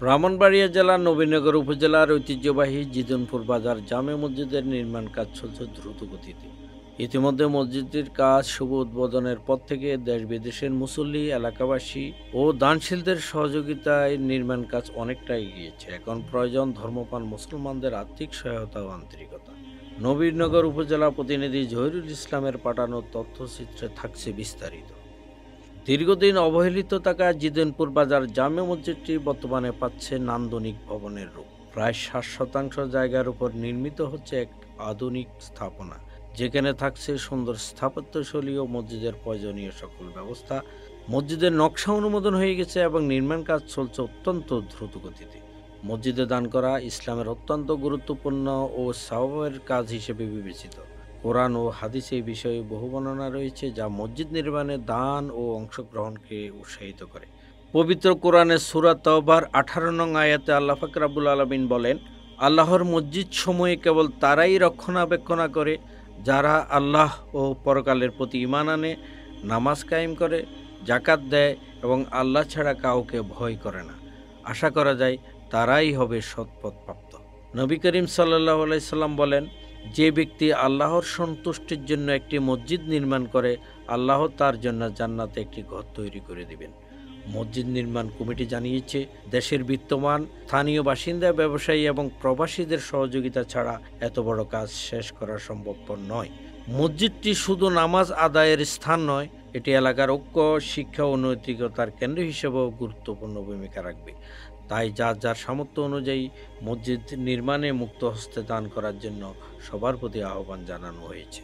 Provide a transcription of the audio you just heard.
ব্রাহ্মণবাড়িয়া জেলার নবীনগর উপজেলার ঐতিহ্যবাহী জিদনপুর বাজার জামে মসজিদের নির্মাণ কাজ চলছে দ্রুত গতিতে। ইতিমধ্যে মসজিদটির কাজ শুভ উদ্বোধনের পর থেকে দেশ বিদেশের মুসল্লি, এলাকাবাসী ও দানশীলদের সহযোগিতায় নির্মাণ কাজ অনেকটা এগিয়েছে। এখন প্রয়োজন ধর্মপ্রাণ মুসলমানদের আর্থিক সহায়তা ও আন্তরিকতা। নবীনগর উপজেলা প্রতিনিধি জহিরুল ইসলামের পাঠানো তথ্যচিত্রে থাকছে বিস্তারিত। দীর্ঘদিন অবহেলিত থাকা জিদনপুর বাজার জামে মসজিদটি বর্তমানে পাচ্ছে নান্দনিক ভবনের রূপ। প্রায় ৬০% জায়গার উপর নির্মিত হচ্ছে এক আধুনিক স্থাপনা, যেখানে থাকছে সুন্দর স্থাপত্যশৈলী ও মসজিদের প্রয়োজনীয় সকল ব্যবস্থা। মসজিদের নকশা অনুমোদন হয়ে গেছে এবং নির্মাণ কাজ চলছে অত্যন্ত দ্রুত গতিতে। মসজিদে দান করা ইসলামের অত্যন্ত গুরুত্বপূর্ণ ও সওয়াবের কাজ হিসেবে বিবেচিত। কোরআন ও হাদিসে এই বিষয়ে বহু বর্ণনা রয়েছে, যা মসজিদ নির্মাণে দান ও অংশগ্রহণকে উৎসাহিত করে। পবিত্র কোরআনের সূরা তাওবার 18 নং আয়াতে আল্লাহ পাক রব্বুল আলামিন বলেন, আল্লাহর মসজিদ সমূহে কেবল তারাই রক্ষণাবেক্ষণ করে যারা আল্লাহ ও পরকালের প্রতি ঈমান আনে, নামাজ কায়েম করে, যাকাত দেয় এবং আল্লাহ ছাড়া কাউকে ভয় করে না। আশা করা যায় তারাই হবে সৎপথপ্রাপ্ত। নবী করিম সাল্লাল্লাহু আলাইহি সাল্লাম বলেন, যে ব্যক্তি আল্লাহর সন্তুষ্টির জন্য একটি মসজিদ নির্মাণ করে, আল্লাহ তার জন্য জান্নাতে একটি ঘর তৈরি করে দিবেন। মসজিদ নির্মাণ কমিটি জানিয়েছে, দেশের বিত্তমান স্থানীয় বাসিন্দা, ব্যবসায়ী এবং প্রবাসীদের সহযোগিতা ছাড়া এত বড় কাজ শেষ করা সম্ভবপর নয়। মসজিদটি শুধু নামাজ আদায়ের স্থান নয়, এটি এলাকার ঐক্য, শিক্ষা ও নৈতিকতার কেন্দ্র হিসেবেও গুরুত্বপূর্ণ ভূমিকা রাখবে। তাই যার যার সামর্থ্য অনুযায়ী মসজিদ নির্মাণে মুক্ত হস্তে দান করার জন্য সবার প্রতি আহ্বান জানানো হয়েছে।